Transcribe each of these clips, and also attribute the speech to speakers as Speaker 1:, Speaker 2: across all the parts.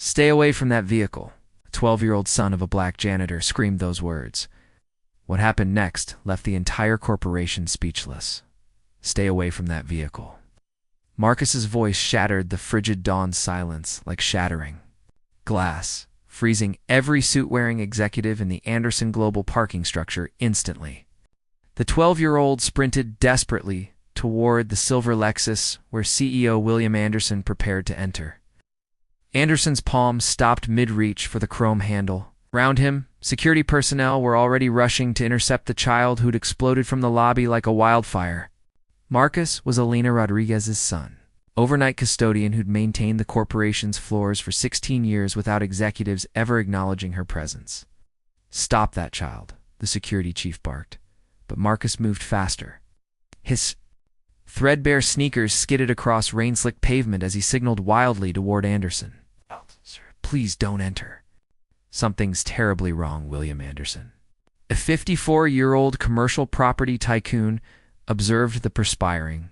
Speaker 1: "Stay away from that vehicle." A 12-year-old son of a black janitor screamed those words. What happened next left the entire corporation speechless. "Stay away from that vehicle." Marcus's voice shattered the frigid dawn silence like shattering glass, freezing every suit-wearing executive in the Anderson Global parking structure instantly. The 12-year-old sprinted desperately toward the silver Lexus where CEO William Anderson prepared to enter. Anderson's palm stopped mid-reach for the chrome handle. Around him, security personnel were already rushing to intercept the child who'd exploded from the lobby like a wildfire. Marcus was Alina Rodriguez's son, overnight custodian who'd maintained the corporation's floors for 16 years without executives ever acknowledging her presence. "Stop that child," the security chief barked, but Marcus moved faster. His threadbare sneakers skidded across rain-slicked pavement as he signaled wildly toward Anderson. "Sir, please don't enter." "Something's terribly wrong, William Anderson." A 54-year-old commercial property tycoon observed the perspiring,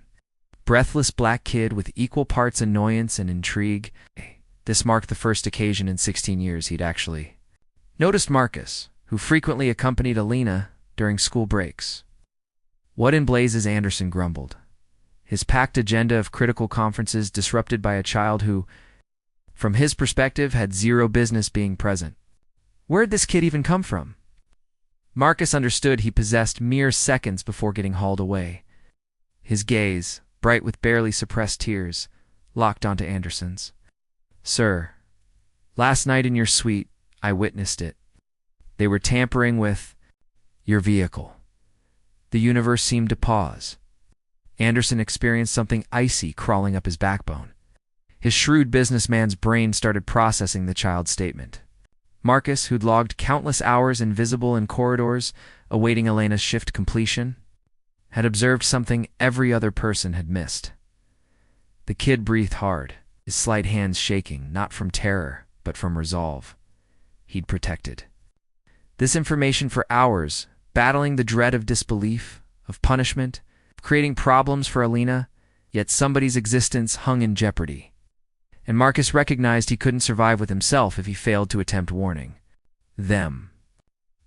Speaker 1: breathless black kid with equal parts annoyance and intrigue. This marked the first occasion in 16 years he'd actually noticed Marcus, who frequently accompanied Alina during school breaks. "What in blazes?" Anderson grumbled, his packed agenda of critical conferences disrupted by a child who, from his perspective, had zero business being present. Where'd this kid even come from? Marcus understood he possessed mere seconds before getting hauled away. His gaze, bright with barely suppressed tears, locked onto Anderson's. "Sir, last night in your suite, I witnessed it. They were tampering with your vehicle." The universe seemed to pause. Anderson experienced something icy crawling up his backbone. His shrewd businessman's brain started processing the child's statement. Marcus, who'd logged countless hours invisible in corridors, awaiting Elena's shift completion, had observed something every other person had missed. The kid breathed hard, his slight hands shaking, not from terror, but from resolve. He'd protected this information for hours, battling the dread of disbelief, of punishment, of creating problems for Alina, yet somebody's existence hung in jeopardy. And Marcus recognized he couldn't survive with himself if he failed to attempt warning them.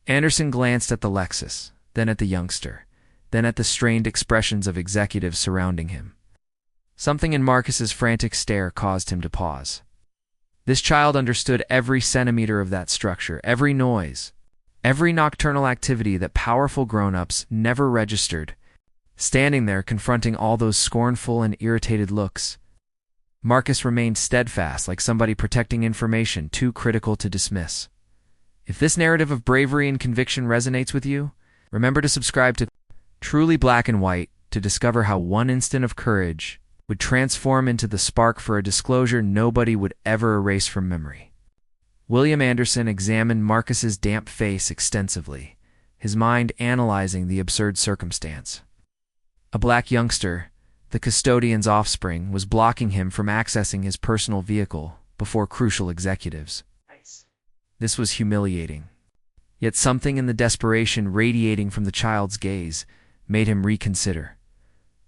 Speaker 1: Anderson glanced at the Lexus, then at the youngster, then at the strained expressions of executives surrounding him. Something in Marcus's frantic stare caused him to pause. This child understood every centimeter of that structure, every noise, every nocturnal activity that powerful grown-ups never registered. Standing there confronting all those scornful and irritated looks, Marcus remained steadfast, like somebody protecting information too critical to dismiss. If this narrative of bravery and conviction resonates with you, remember to subscribe to Truly Black and White to discover how one instant of courage would transform into the spark for a disclosure nobody would ever erase from memory. William Anderson examined Marcus's damp face extensively, his mind analyzing the absurd circumstance. A black youngster, the custodian's offspring, was blocking him from accessing his personal vehicle before crucial executives. This was humiliating. Yet something in the desperation radiating from the child's gaze made him reconsider.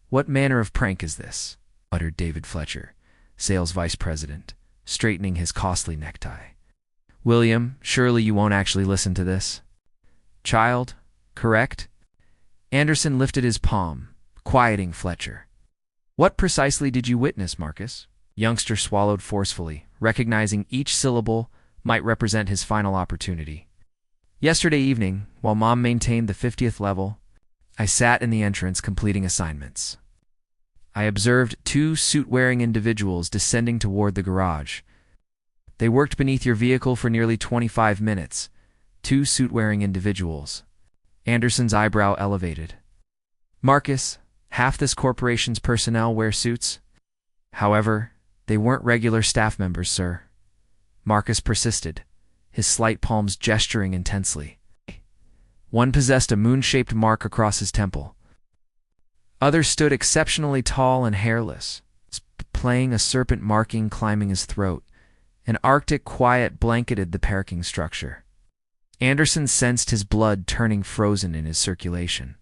Speaker 1: "What manner of prank is this?" muttered David Fletcher, sales vice president, straightening his costly necktie. "William, surely you won't actually listen to this? Child, correct?" Anderson lifted his palm, quieting Fletcher. "What precisely did you witness, Marcus?" Youngster swallowed forcefully, recognizing each syllable might represent his final opportunity. "Yesterday evening, while Mom maintained the 50th level, I sat in the entrance completing assignments. I observed two suit-wearing individuals descending toward the garage. They worked beneath your vehicle for nearly 25 minutes. Two suit-wearing individuals." Anderson's eyebrow elevated. "Marcus, half this corporation's personnel wear suits. However, they weren't regular staff members, sir." Marcus persisted, his slight palms gesturing intensely. One possessed a moon-shaped mark across his temple. Others stood exceptionally tall and hairless, playing a serpent marking climbing his throat. An arctic quiet blanketed the parking structure. Anderson sensed his blood turning frozen in his circulation.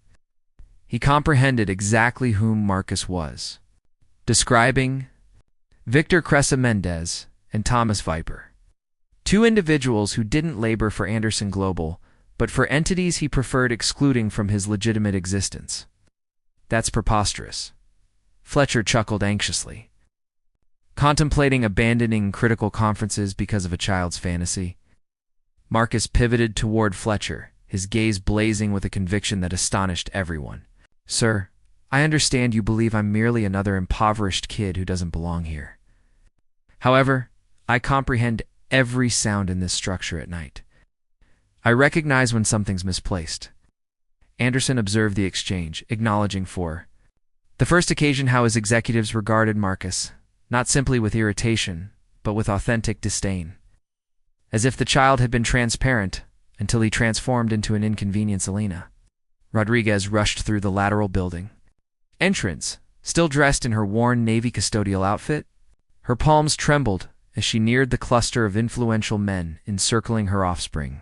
Speaker 1: He comprehended exactly whom Marcus was, describing Victor Cressa Mendez and Thomas Viper. Two individuals who didn't labor for Anderson Global, but for entities he preferred excluding from his legitimate existence. That's preposterous. Fletcher chuckled anxiously. Contemplating abandoning critical conferences because of a child's fantasy? Marcus pivoted toward Fletcher, his gaze blazing with a conviction that astonished everyone. Sir, I understand you believe I'm merely another impoverished kid who doesn't belong here. However, I comprehend every sound in this structure at night. I recognize when something's misplaced. Anderson observed the exchange, acknowledging for the first occasion how his executives regarded Marcus, not simply with irritation, but with authentic disdain. As if the child had been transparent until he transformed into an inconvenience. Alina Rodriguez rushed through the lateral building entrance, still dressed in her worn Navy custodial outfit. Her palms trembled as she neared the cluster of influential men encircling her offspring.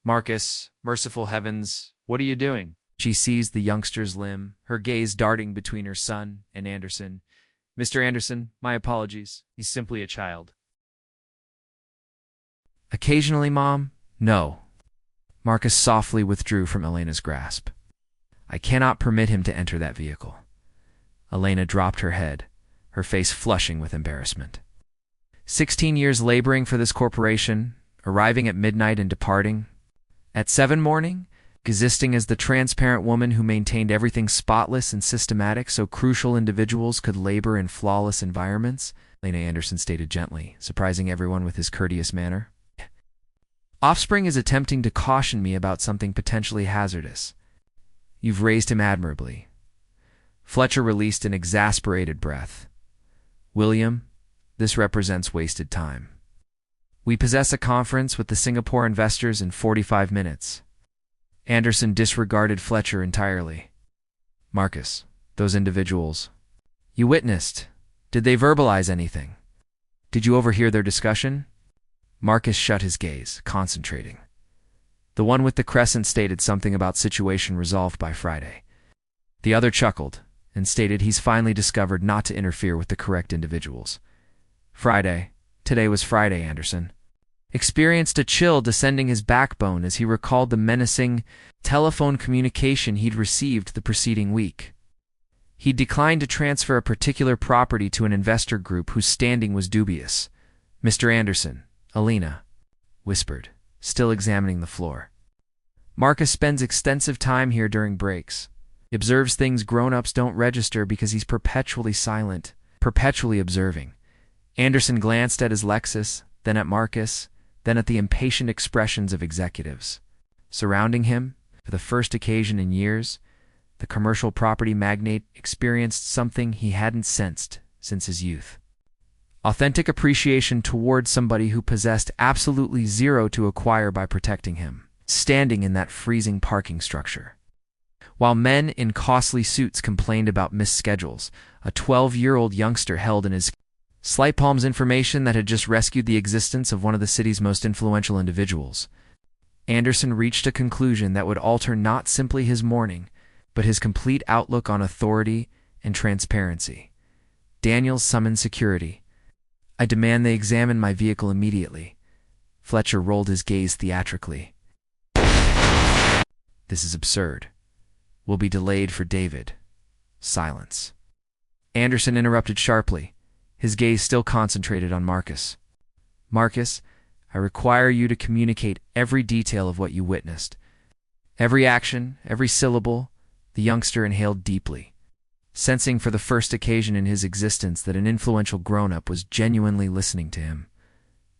Speaker 1: Marcus, merciful heavens, what are you doing? She seized the youngster's limb, her gaze darting between her son and Anderson. Mr. Anderson, my apologies. He's simply a child. Occasionally, Mom? No. Marcus softly withdrew from Elena's grasp. I cannot permit him to enter that vehicle. Elena dropped her head, her face flushing with embarrassment. 16 years laboring for this corporation, arriving at midnight and departing. At 7 morning, existing as the transparent woman who maintained everything spotless and systematic so crucial individuals could labor in flawless environments, Elena Anderson stated gently, surprising everyone with his courteous manner. Offspring is attempting to caution me about something potentially hazardous. You've raised him admirably. Fletcher released an exasperated breath. William, this represents wasted time. We possess a conference with the Singapore investors in 45 minutes. Anderson disregarded Fletcher entirely. Marcus, those individuals. You witnessed. Did they verbalize anything? Did you overhear their discussion? Marcus shut his gaze, concentrating. The one with the crescent stated something about situation resolved by Friday. The other chuckled and stated he's finally discovered not to interfere with the correct individuals. Friday. Today was Friday, Anderson. Experienced a chill descending his backbone as he recalled the menacing telephone communication he'd received the preceding week. He'd declined to transfer a particular property to an investor group whose standing was dubious. Mr. Anderson, Alina whispered, still examining the floor. Marcus spends extensive time here during breaks. He observes things grown-ups don't register because he's perpetually silent, perpetually observing. Anderson glanced at his Lexus, then at Marcus, then at the impatient expressions of executives. Surrounding him, for the first occasion in years, the commercial property magnate experienced something he hadn't sensed since his youth. Authentic appreciation toward somebody who possessed absolutely zero to acquire by protecting him, standing in that freezing parking structure. While men in costly suits complained about missed schedules, a 12-year-old youngster held in his slight palms information that had just rescued the existence of one of the city's most influential individuals. Anderson reached a conclusion that would alter not simply his morning, but his complete outlook on authority and transparency. Daniels summoned security. I demand they examine my vehicle immediately. Fletcher rolled his gaze theatrically. This is absurd. Will be delayed for David. Silence. Anderson interrupted sharply, his gaze still concentrated on Marcus. Marcus, I require you to communicate every detail of what you witnessed. Every action, every syllable. The youngster inhaled deeply, sensing for the first occasion in his existence that an influential grown-up was genuinely listening to him.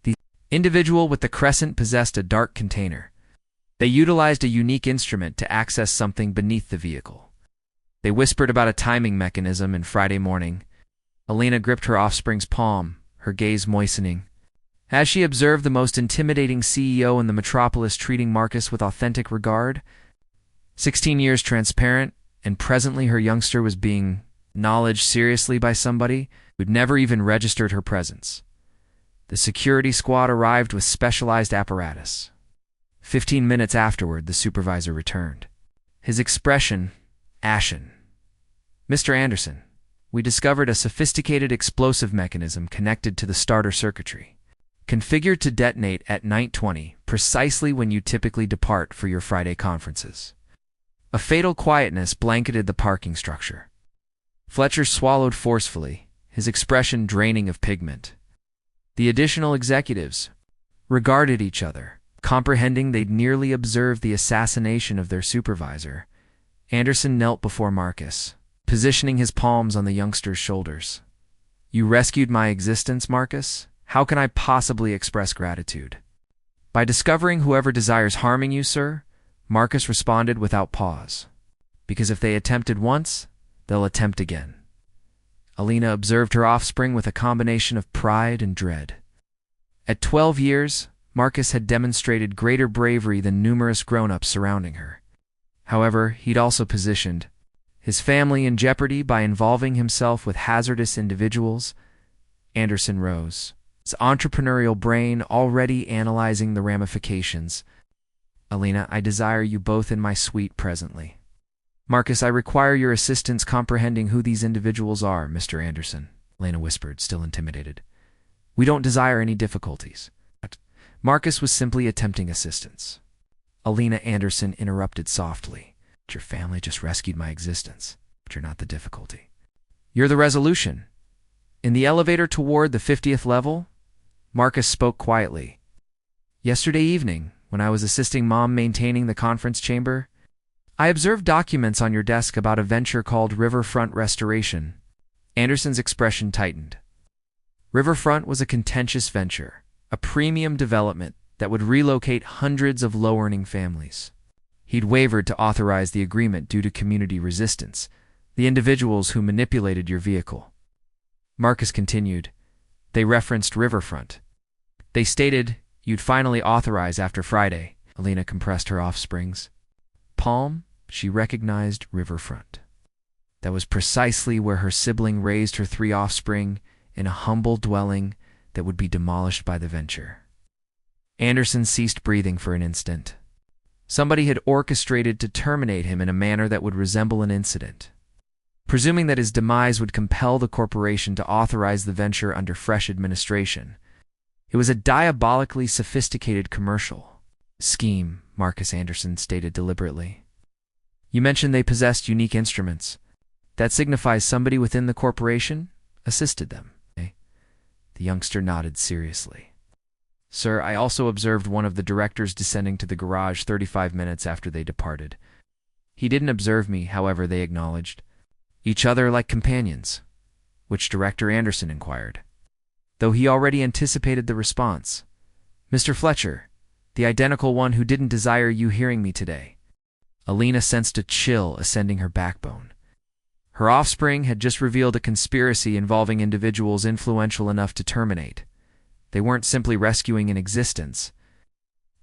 Speaker 1: The individual with the crescent possessed a dark container. They utilized a unique instrument to access something beneath the vehicle. They whispered about a timing mechanism, and Friday morning, Alina gripped her offspring's palm, her gaze moistening. As she observed the most intimidating CEO in the metropolis treating Marcus with authentic regard, 16 years transparent, and presently her youngster was being acknowledged seriously by somebody who'd never even registered her presence. The security squad arrived with specialized apparatus. 15 minutes afterward, the supervisor returned. His expression, ashen. Mr. Anderson, we discovered a sophisticated explosive mechanism connected to the starter circuitry. configured to detonate at 9:20, precisely when you typically depart for your Friday conferences. A fatal quietness blanketed the parking structure. Fletcher swallowed forcefully, his expression draining of pigment. The additional executives regarded each other, comprehending they'd nearly observed the assassination of their supervisor. Anderson knelt before Marcus, positioning his palms on the youngster's shoulders. "You rescued my existence, Marcus. How can I possibly express gratitude?" "By discovering whoever desires harming you, sir," Marcus responded without pause. "Because if they attempted once, they'll attempt again." Alina observed her offspring with a combination of pride and dread. At 12 years, Marcus had demonstrated greater bravery than numerous grown-ups surrounding her. However, he'd also positioned his family in jeopardy by involving himself with hazardous individuals. Anderson rose, his entrepreneurial brain already analyzing the ramifications. "Alina, I desire you both in my suite presently." "Marcus, I require your assistance comprehending who these individuals are, Mr. Anderson," Alina whispered, still intimidated. "We don't desire any difficulties." Marcus was simply attempting assistance. Alina Anderson interrupted softly. "Your family just rescued my existence, but you're not the difficulty. You're the resolution." In the elevator toward the 50th level, Marcus spoke quietly. "Yesterday evening, when I was assisting Mom maintaining the conference chamber, I observed documents on your desk about a venture called Riverfront Restoration." Anderson's expression tightened. Riverfront was a contentious venture, a premium development that would relocate hundreds of low-earning families. He'd wavered to authorize the agreement due to community resistance, the individuals who manipulated your vehicle. Marcus continued. "They referenced Riverfront. They stated you'd finally authorize after Friday." Alina compressed her offsprings. Palm, she recognized Riverfront. That was precisely where her sibling raised her 3 offspring, in a humble dwelling that would be demolished by the venture. Anderson ceased breathing for an instant. Somebody had orchestrated to terminate him in a manner that would resemble an incident. Presuming that his demise would compel the corporation to authorize the venture under fresh administration, it was a diabolically sophisticated commercial scheme, Marcus Anderson stated deliberately. "You mentioned they possessed unique instruments. That signifies somebody within the corporation assisted them, eh?" The youngster nodded seriously. "Sir, I also observed one of the directors descending to the garage 35 minutes after they departed. He didn't observe me, however, they acknowledged. Each other like companions." Which director? Anderson inquired, though he already anticipated the response. "Mr. Fletcher, the identical one who didn't desire you hearing me today." Alina sensed a chill ascending her backbone. Her offspring had just revealed a conspiracy involving individuals influential enough to terminate. They weren't simply rescuing an existence.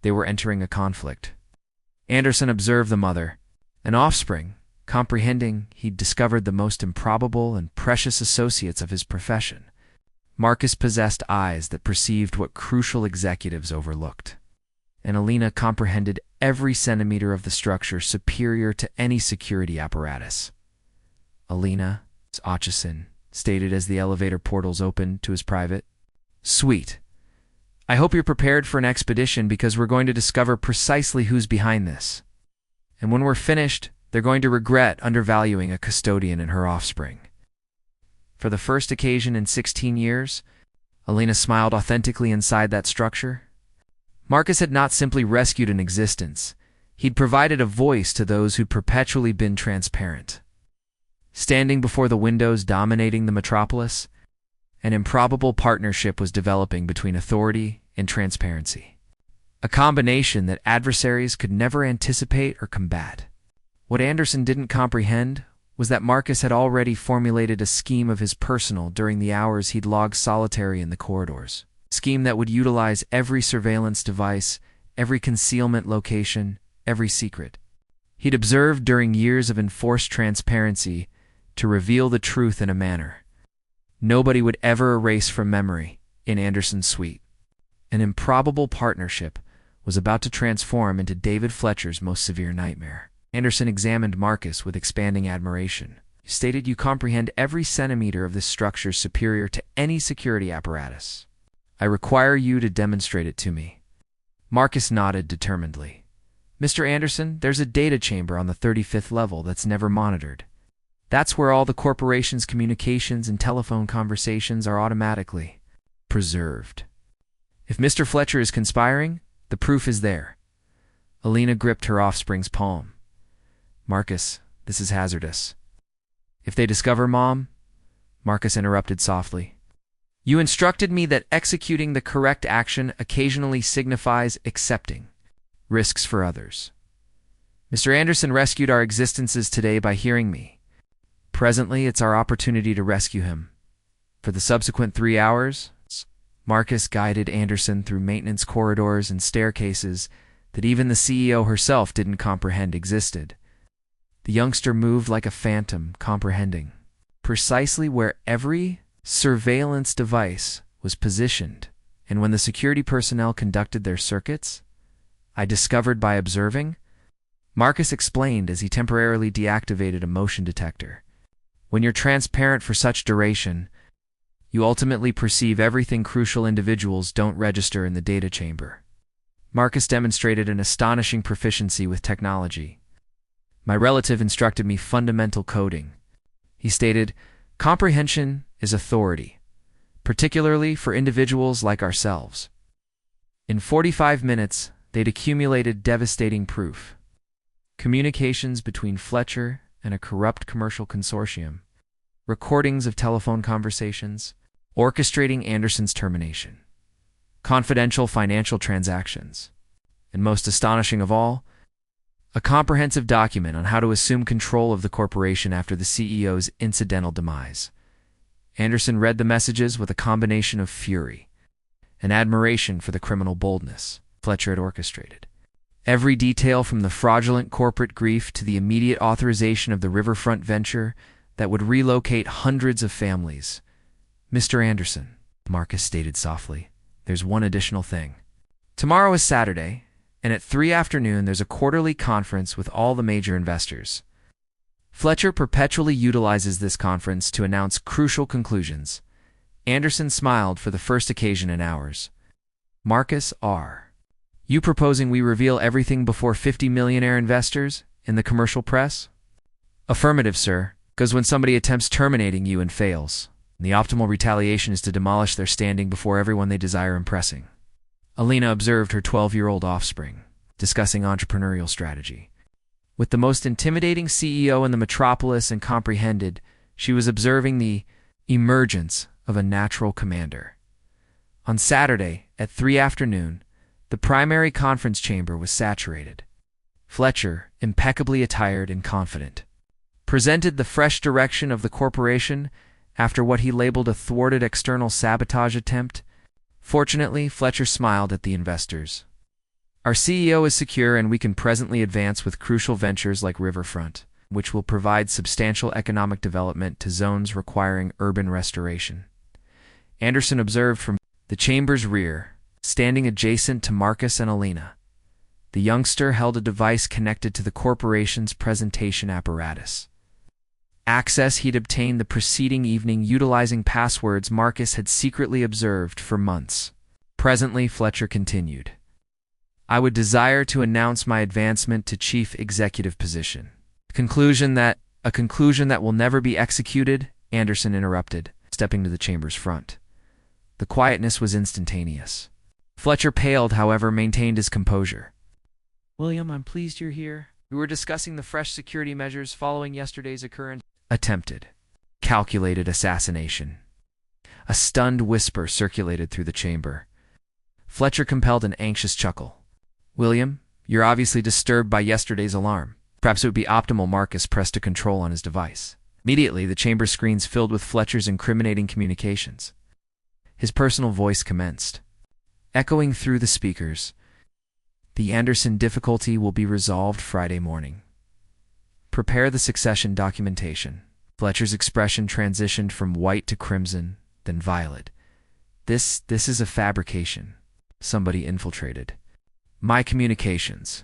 Speaker 1: They were entering a conflict. Anderson observed the mother, an offspring, comprehending he'd discovered the most improbable and precious associates of his profession. Marcus possessed eyes that perceived what crucial executives overlooked. And Alina comprehended every centimeter of the structure superior to any security apparatus. "Alina," Acheson stated as the elevator portals opened to his private suite, "I hope you're prepared for an expedition because we're going to discover precisely who's behind this. And when we're finished, they're going to regret undervaluing a custodian and her offspring." For the first occasion in 16 years, Alina smiled authentically inside that structure. Marcus had not simply rescued an existence. He'd provided a voice to those who'd perpetually been transparent. Standing before the windows dominating the metropolis, an improbable partnership was developing between authority and transparency. A combination that adversaries could never anticipate or combat. What Anderson didn't comprehend was that Marcus had already formulated a scheme of his personal during the hours he'd logged solitary in the corridors. A scheme that would utilize every surveillance device, every concealment location, every secret he'd observed during years of enforced transparency to reveal the truth in a manner nobody would ever erase from memory. In Anderson's suite, an improbable partnership was about to transform into David Fletcher's most severe nightmare. Anderson examined Marcus with expanding admiration. "You stated you comprehend every centimeter of this structure superior to any security apparatus." I require you to demonstrate it to me. Marcus nodded determinedly. Mr. Anderson, there's a data chamber on the 35th level that's never monitored. That's where all the corporation's communications and telephone conversations are automatically preserved. If Mr. Fletcher is conspiring, the proof is there. Alina gripped her offspring's palm. Marcus, this is hazardous. If they discover Mom, Marcus interrupted softly. You instructed me that executing the correct action occasionally signifies accepting risks for others. Mr. Anderson rescued our existences today by hearing me. Presently, it's our opportunity to rescue him. For the subsequent 3 hours, Marcus guided Anderson through maintenance corridors and staircases that even the CEO herself didn't comprehend existed. The youngster moved like a phantom, comprehending precisely where every surveillance device was positioned, and when the security personnel conducted their circuits, I discovered by observing, Marcus explained as he temporarily deactivated a motion detector. When you're transparent for such duration, you ultimately perceive everything crucial individuals don't register in the data chamber. Marcus demonstrated an astonishing proficiency with technology. My relative instructed me fundamental coding. He stated, comprehension is authority, particularly for individuals like ourselves. In 45 minutes, they'd accumulated devastating proof. Communications between Fletcher and a corrupt commercial consortium, recordings of telephone conversations, orchestrating Anderson's termination, confidential financial transactions, and most astonishing of all, a comprehensive document on how to assume control of the corporation after the CEO's incidental demise. Anderson read the messages with a combination of fury and admiration for the criminal boldness Fletcher had orchestrated. Every detail from the fraudulent corporate grief to the immediate authorization of the riverfront venture that would relocate hundreds of families. Mr. Anderson, Marcus stated softly, there's one additional thing. Tomorrow is Saturday, and at 3 p.m. there's a quarterly conference with all the major investors. Fletcher perpetually utilizes this conference to announce crucial conclusions. Anderson smiled for the first occasion in hours. Marcus R. You proposing we reveal everything before 50 millionaire investors in the commercial press? Affirmative, sir, because when somebody attempts terminating you and fails, the optimal retaliation is to demolish their standing before everyone they desire impressing. Alina observed her 12-year-old offspring, discussing entrepreneurial strategy. With the most intimidating CEO in the metropolis and comprehended, she was observing the emergence of a natural commander. On Saturday, at 3 p.m, the primary conference chamber was saturated. Fletcher, impeccably attired and confident, presented the fresh direction of the corporation after what he labeled a thwarted external sabotage attempt. Fortunately, Fletcher smiled at the investors. Our CEO is secure and we can presently advance with crucial ventures like Riverfront, which will provide substantial economic development to zones requiring urban restoration. Anderson observed from the chamber's rear, standing adjacent to Marcus and Alina. The youngster held a device connected to the corporation's presentation apparatus. Access he'd obtained the preceding evening utilizing passwords Marcus had secretly observed for months. Presently, Fletcher continued. I would desire to announce my advancement to chief executive position. A conclusion that will never be executed, Anderson interrupted, stepping to the chamber's front. The quietness was instantaneous. Fletcher paled, however, maintained his composure. William, I'm pleased you're here. We were discussing the fresh security measures following yesterday's occurrence. Attempted, calculated assassination. A stunned whisper circulated through the chamber. Fletcher compelled an anxious chuckle. William, you're obviously disturbed by yesterday's alarm. Perhaps it would be optimal. Marcus pressed a control on his device. Immediately, the chamber screens filled with Fletcher's incriminating communications. His personal voice commenced, echoing through the speakers. The Anderson difficulty will be resolved Friday morning. Prepare the succession documentation. Fletcher's expression transitioned from white to crimson, then violet. This is a fabrication. Somebody infiltrated my communications.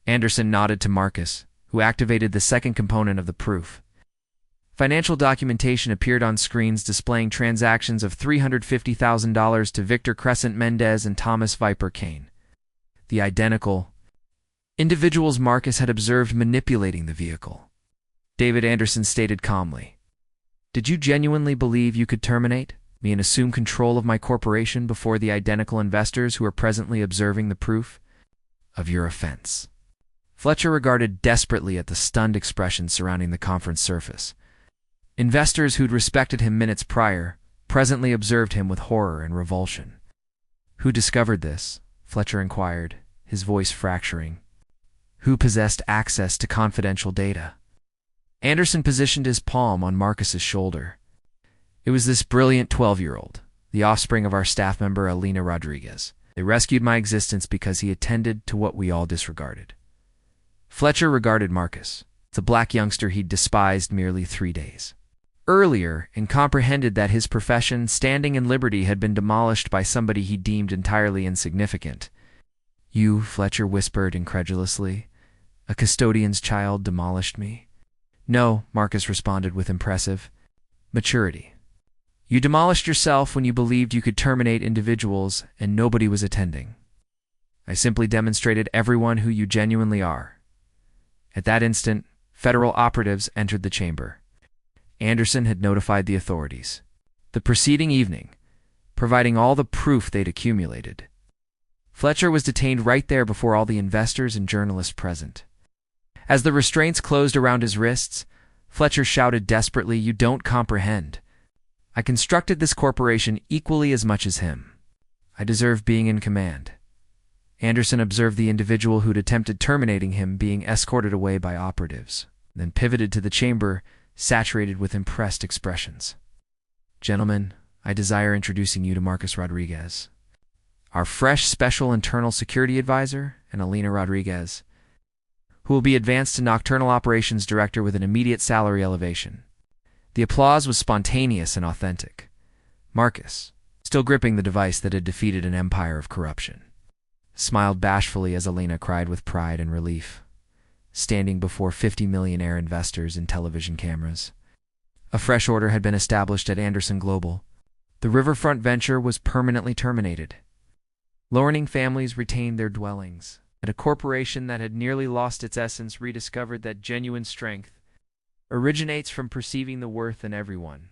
Speaker 1: Anderson nodded to Marcus, who activated the second component of the proof. Financial documentation appeared on screens displaying transactions of $350,000 to Victor Crescent Mendez and Thomas Viper Kane, the identical individuals Marcus had observed manipulating the vehicle. David Anderson stated calmly, "Did you genuinely believe you could terminate me and assume control of my corporation before the identical investors who are presently observing the proof of your offense?" Fletcher regarded desperately at the stunned expression surrounding the conference surface. Investors who'd respected him minutes prior presently observed him with horror and revulsion. "Who discovered this?" Fletcher inquired, his voice fracturing. "Who possessed access to confidential data?" Anderson positioned his palm on Marcus's shoulder. "It was this brilliant 12-year-old, the offspring of our staff member Alina Rodriguez. They rescued my existence because he attended to what we all disregarded." Fletcher regarded Marcus, the black youngster he'd despised merely 3 days earlier, and comprehended that his profession, standing and liberty had been demolished by somebody he deemed entirely insignificant. "You," Fletcher whispered incredulously, "a custodian's child demolished me?" "No," Marcus responded with impressive maturity. "You demolished yourself when you believed you could terminate individuals and nobody was attending. I simply demonstrated everyone who you genuinely are." At that instant, federal operatives entered the chamber. Anderson had notified the authorities the preceding evening, providing all the proof they'd accumulated. Fletcher was detained right there before all the investors and journalists present. As the restraints closed around his wrists, Fletcher shouted desperately, "You don't comprehend. I constructed this corporation equally as much as him. I deserve being in command." Anderson observed the individual who'd attempted terminating him being escorted away by operatives, then pivoted to the chamber, saturated with impressed expressions. "Gentlemen, I desire introducing you to Marcus Rodriguez, our fresh special internal security advisor, and Alina Rodriguez, who will be advanced to Nocturnal Operations Director with an immediate salary elevation." The applause was spontaneous and authentic. Marcus, still gripping the device that had defeated an empire of corruption, smiled bashfully as Alina cried with pride and relief, standing before 50 millionaire investors and television cameras. A fresh order had been established at Anderson Global. The riverfront venture was permanently terminated. Lorning families retained their dwellings, and a corporation that had nearly lost its essence rediscovered that genuine strength originates from perceiving the worth in everyone,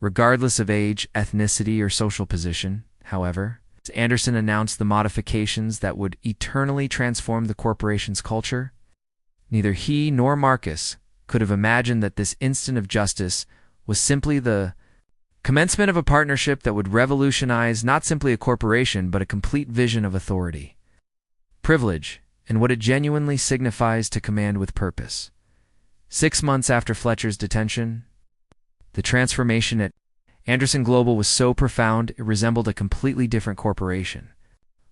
Speaker 1: regardless of age, ethnicity, or social position. However, Anderson announced the modifications that would eternally transform the corporation's culture. Neither he nor Marcus could have imagined that this instant of justice was simply the commencement of a partnership that would revolutionize not simply a corporation but a complete vision of authority, privilege, and what it genuinely signifies to command with purpose. 6 months after Fletcher's detention, the transformation at Anderson Global was so profound it resembled a completely different corporation.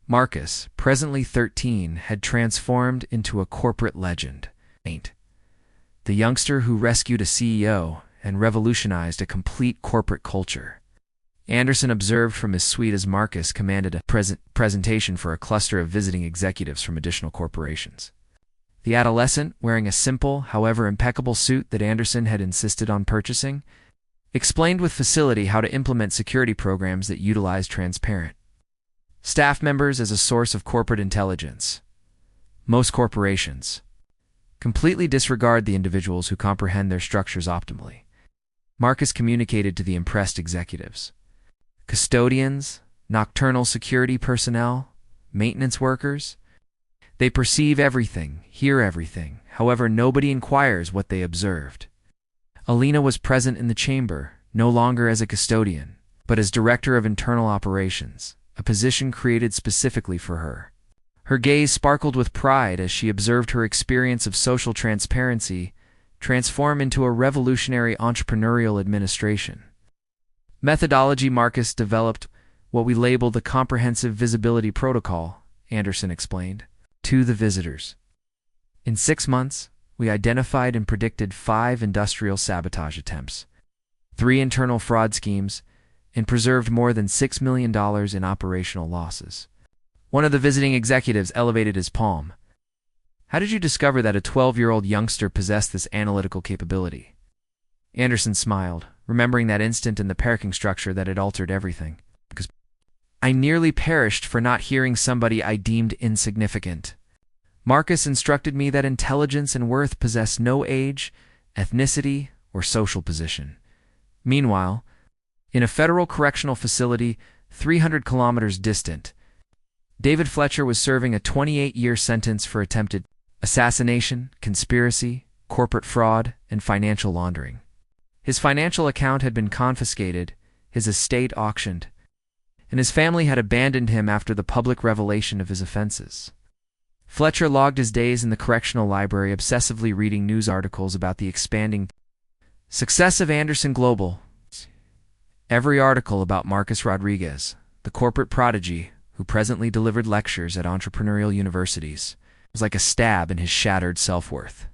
Speaker 1: Marcus, presently 13, had transformed into a corporate legend. The youngster who rescued a CEO and revolutionized a complete corporate culture. Anderson observed from his suite as Marcus commanded a presentation for a cluster of visiting executives from additional corporations. The adolescent, wearing a simple, however impeccable suit that Anderson had insisted on purchasing, explained with facility how to implement security programs that utilize transparent staff members as a source of corporate intelligence. Most corporations completely disregard the individuals who comprehend their structures optimally. Marcus communicated to the impressed executives. Custodians, nocturnal security personnel, maintenance workers, they perceive everything, hear everything. However, nobody inquires what they observed. Alina was present in the chamber, no longer as a custodian, but as Director of Internal Operations, a position created specifically for her. Her gaze sparkled with pride as she observed her experience of social transparency transform into a revolutionary entrepreneurial administration. Methodology Marcus developed what we label the Comprehensive Visibility Protocol, Anderson explained, to the visitors. In 6 months, we identified and predicted 5 industrial sabotage attempts, 3 internal fraud schemes, and preserved more than $6 million in operational losses. One of the visiting executives elevated his palm. "How did you discover that a 12-year-old youngster possessed this analytical capability?" Anderson smiled, remembering that instant in the parking structure that had altered everything. Because I nearly perished for not hearing somebody I deemed insignificant. Marcus instructed me that intelligence and worth possess no age, ethnicity, or social position. Meanwhile, in a federal correctional facility 300 kilometers distant, David Fletcher was serving a 28-year sentence for attempted assassination, conspiracy, corporate fraud, and financial laundering. His financial account had been confiscated, his estate auctioned, and his family had abandoned him after the public revelation of his offenses. Fletcher logged his days in the correctional library, obsessively reading news articles about the expanding success of Anderson Global. Every article about Marcus Rodriguez, the corporate prodigy who presently delivered lectures at entrepreneurial universities, was like a stab in his shattered self-worth.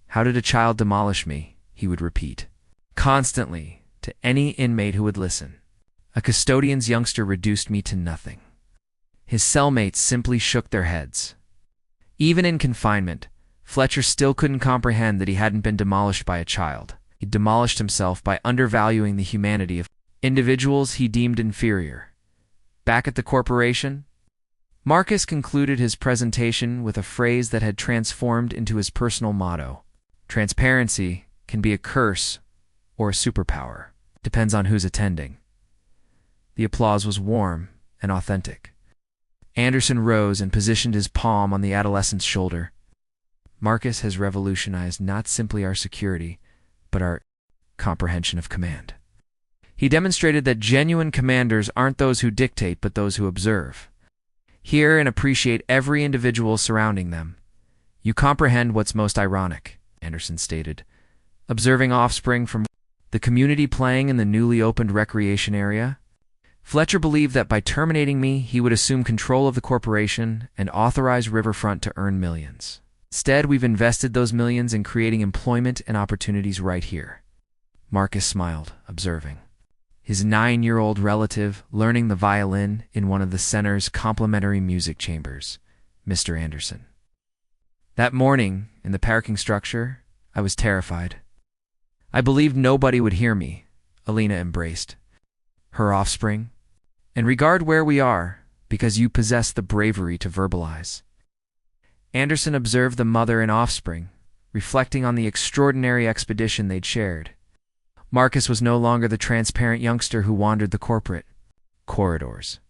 Speaker 1: "How did a child demolish me?" he would repeat constantly to any inmate who would listen. "A custodian's youngster reduced me to nothing." His cellmates simply shook their heads. Even in confinement, Fletcher still couldn't comprehend that he hadn't been demolished by a child. He demolished himself by undervaluing the humanity of individuals he deemed inferior. Back at the corporation, Marcus concluded his presentation with a phrase that had transformed into his personal motto: "Transparency can be a curse or a superpower. Depends on who's attending." The applause was warm and authentic. Anderson rose and positioned his palm on the adolescent's shoulder. "Marcus has revolutionized not simply our security, but our comprehension of command. He demonstrated that genuine commanders aren't those who dictate, but those who observe. Hear and appreciate every individual surrounding them. You comprehend what's most ironic," Anderson stated, observing offspring from the community playing in the newly opened recreation area. "Fletcher believed that by terminating me, he would assume control of the corporation and authorize Riverfront to earn millions. Instead, we've invested those millions in creating employment and opportunities right here." Marcus smiled, observing his 9-year-old relative learning the violin in one of the center's complimentary music chambers, Mr. Anderson. "That morning, in the parking structure, I was terrified. I believed nobody would hear me," Alina embraced her offspring. "And regard where we are, because you possess the bravery to verbalize." Anderson observed the mother and offspring, reflecting on the extraordinary expedition they'd shared. Marcus was no longer the transparent youngster who wandered the corporate corridors.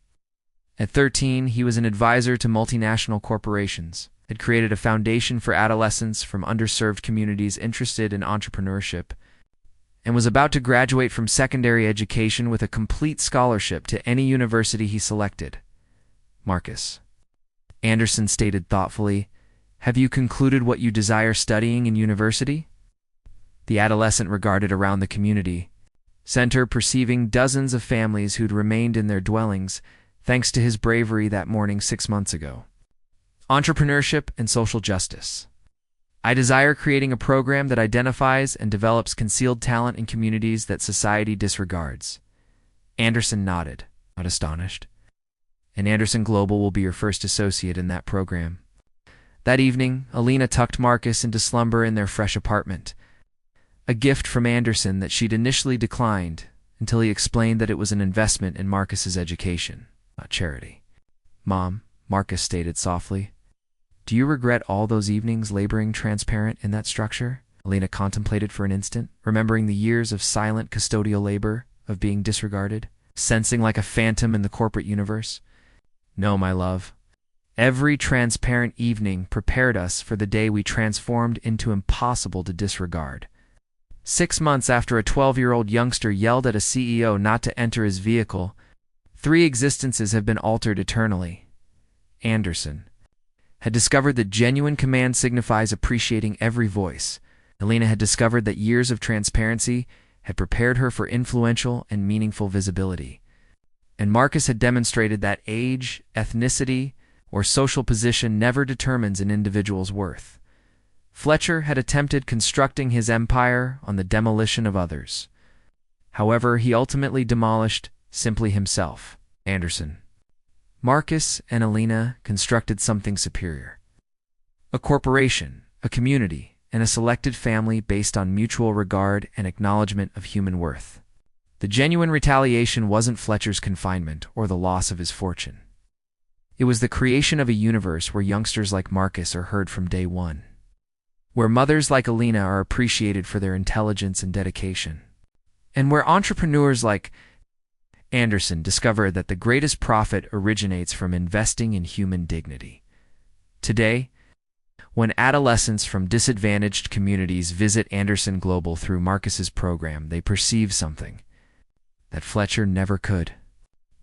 Speaker 1: At 13, he was an advisor to multinational corporations, had created a foundation for adolescents from underserved communities interested in entrepreneurship, and was about to graduate from secondary education with a complete scholarship to any university he selected. "Marcus," Anderson stated thoughtfully, "have you concluded what you desire studying in university?" The adolescent regarded around the community center, perceiving dozens of families who'd remained in their dwellings thanks to his bravery that morning 6 months ago. "Entrepreneurship and social justice. I desire creating a program that identifies and develops concealed talent in communities that society disregards." Anderson nodded, not astonished. "And Anderson Global will be your first associate in that program." That evening, Alina tucked Marcus into slumber in their fresh apartment, a gift from Anderson that she'd initially declined until he explained that it was an investment in Marcus's education, not charity. "Mom," Marcus stated softly, "do you regret all those evenings laboring transparent in that structure?" Alina contemplated for an instant, remembering the years of silent custodial labor, of being disregarded, sensing like a phantom in the corporate universe. "No, my love. Every transparent evening prepared us for the day we transformed into impossible to disregard." 6 months after a 12-year-old youngster yelled at a CEO not to enter his vehicle, 3 existences have been altered eternally. Anderson had discovered that genuine command signifies appreciating every voice. Alina had discovered that years of transparency had prepared her for influential and meaningful visibility. And Marcus had demonstrated that age, ethnicity, or social position never determines an individual's worth. Fletcher had attempted constructing his empire on the demolition of others. However, he ultimately demolished simply himself, Anderson. Marcus and Alina constructed something superior. A corporation, a community, and a selected family based on mutual regard and acknowledgement of human worth. The genuine retaliation wasn't Fletcher's confinement or the loss of his fortune. It was the creation of a universe where youngsters like Marcus are heard from day one, where mothers like Alina are appreciated for their intelligence and dedication, and where entrepreneurs like Anderson discover that the greatest profit originates from investing in human dignity. Today, when adolescents from disadvantaged communities visit Anderson Global through Marcus's program, they perceive something that Fletcher never could.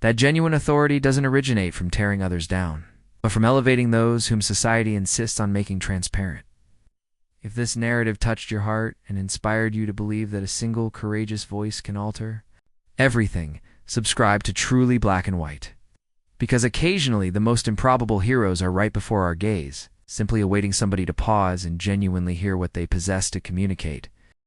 Speaker 1: That genuine authority doesn't originate from tearing others down, but from elevating those whom society insists on making transparent. If this narrative touched your heart and inspired you to believe that a single courageous voice can alter everything, subscribe to Truly Black and White. Because occasionally the most improbable heroes are right before our gaze, simply awaiting somebody to pause and genuinely hear what they possess to communicate.